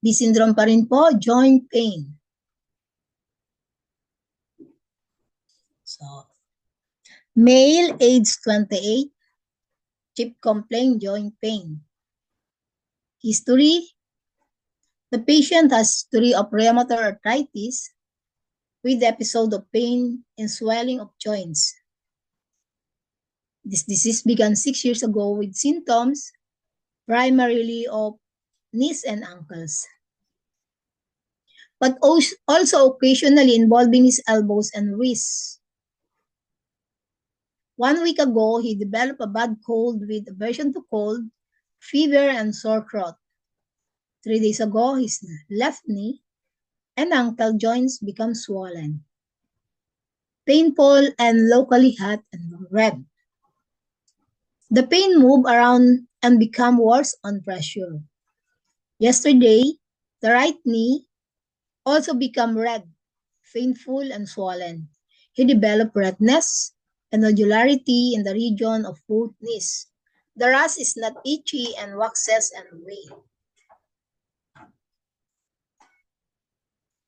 B syndrome pa rin po, joint pain. So, male, age 28, chief complaint, joint pain. History, the patient has history of rheumatoid arthritis with episode of pain and swelling of joints. This disease began 6 years ago with symptoms primarily of knees and ankles, but also occasionally involving his elbows and wrists. 1 week ago, he developed a bad cold with aversion to cold, fever, and sore throat. 3 days ago, his left knee and ankle joints become swollen, painful, and locally hot and red. The pain move around and become worse on pressure. Yesterday, the right knee also became red, painful, and swollen. He developed redness and nodularity in the region of both knees. The rash is not itchy and waxes and away.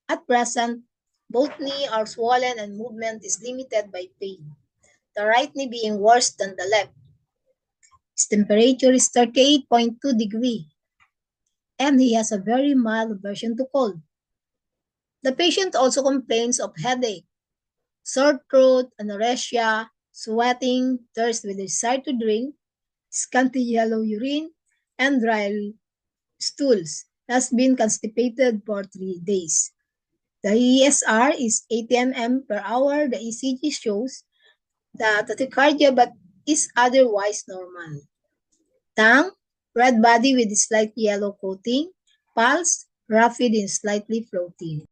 At present, both knees are swollen and movement is limited by pain, the right knee being worse than the left. His temperature is 38.2 degrees, and he has a very mild aversion to cold. The patient also complains of headache, sore throat, anorexia, sweating, thirst with desire to drink, scanty yellow urine, and dry stools. Has been constipated for 3 days. The ESR is 80 mm per hour. The ECG shows the tachycardia but is otherwise normal. Tongue, red body with slight yellow coating. Pulse, rapid and slightly floating.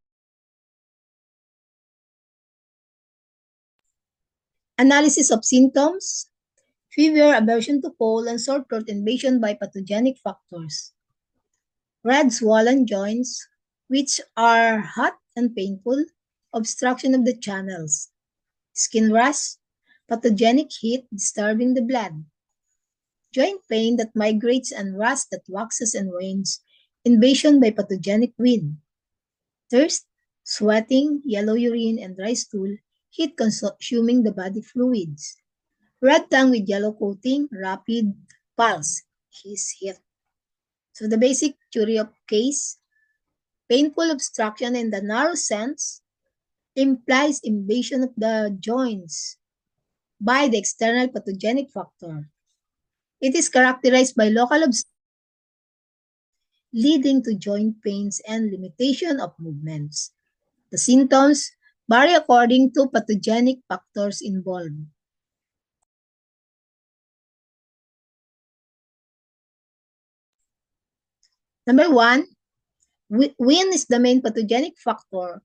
Analysis of symptoms: fever, aversion to cold, and sore throat invasion by pathogenic factors. Red swollen joints, which are hot and painful, obstruction of the channels. Skin rash, pathogenic heat disturbing the blood. Joint pain that migrates and rash that waxes and wanes, invasion by pathogenic wind. Thirst, sweating, yellow urine, and dry stool, heat consuming the body fluids. Red tongue with yellow coating, rapid pulse, his heat. So the basic theory of case: painful obstruction in the narrow sense implies invasion of the joints by the external pathogenic factor. It is characterized by local obstruction leading to joint pains and limitation of movements. The symptoms vary according to pathogenic factors involved. Number 1, wind is the main pathogenic factor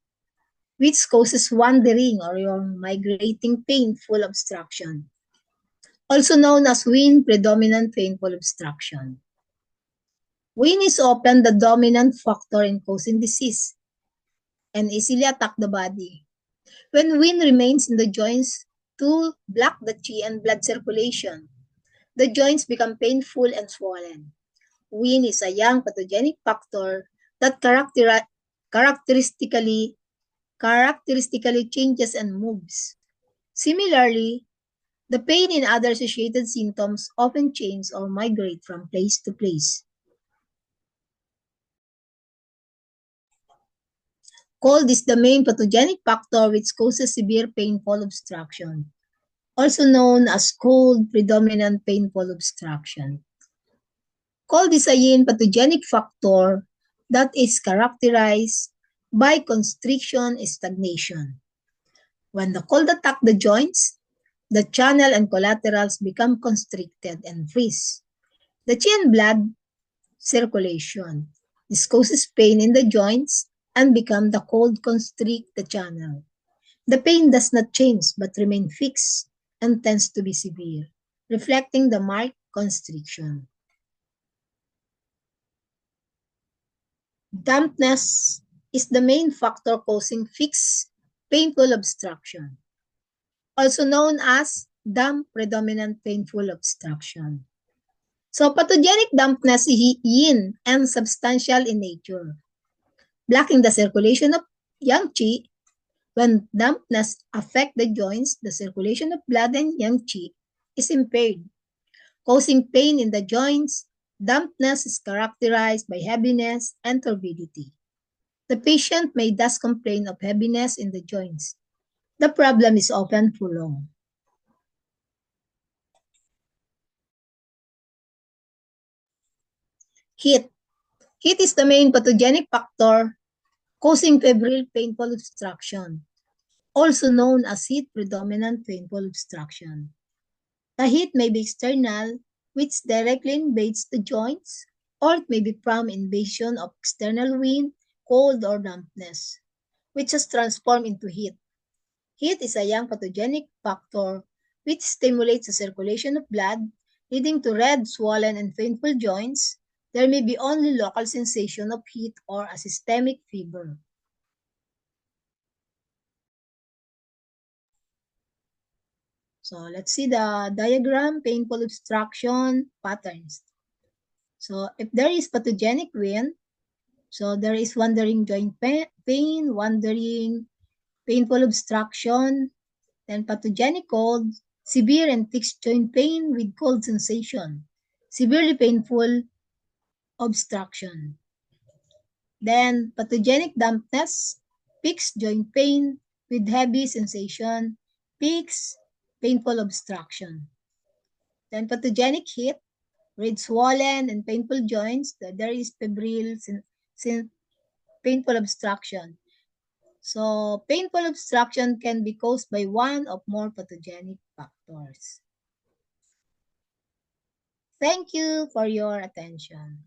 which causes wandering or your migrating painful obstruction, also known as wind predominant painful obstruction. Wind is often the dominant factor in causing disease and easily attack the body. When wind remains in the joints to block the chi and blood circulation, the joints become painful and swollen. Wind is a young pathogenic factor that characteristically changes and moves. Similarly, the pain and other associated symptoms often change or migrate from place to place. Cold is the main pathogenic factor which causes severe painful obstruction, also known as cold predominant painful obstruction. Cold is a yin pathogenic factor that is characterized by constriction and stagnation. When the cold attacks the joints, the channel and collaterals become constricted and freeze. The chi and blood circulation. This causes pain in the joints and become the cold constrict the channel. The pain does not change but remain fixed and tends to be severe, reflecting the marked constriction. Dampness is the main factor causing fixed painful obstruction, also known as damp predominant painful obstruction. So pathogenic dampness is yin and substantial in nature. blocking the circulation of yang qi. When dampness affects the joints, the circulation of blood and yang qi is impaired, causing pain in the joints. Dampness is characterized by heaviness and turbidity. The patient may thus complain of heaviness in the joints. The problem is often prolonged. Heat. Heat is the main pathogenic factor causing febrile painful obstruction, also known as heat-predominant painful obstruction. The heat may be external, which directly invades the joints, or it may be from invasion of external wind, cold, or dampness, which has transformed into heat. Heat is a young pathogenic factor which stimulates the circulation of blood, leading to red, swollen, and painful joints. There may be only local sensation of heat or a systemic fever. So let's see the diagram, painful obstruction patterns. So if there is pathogenic wind, so there is wandering joint pain, wandering painful obstruction, then pathogenic cold, severe and fixed joint pain with cold sensation, severely painful obstruction. Then pathogenic dampness, fixed joint pain with heavy sensation, fixed painful obstruction. Then pathogenic heat, red swollen and painful joints, there is febrile painful obstruction. So painful obstruction can be caused by one or more pathogenic factors. Thank you for your attention.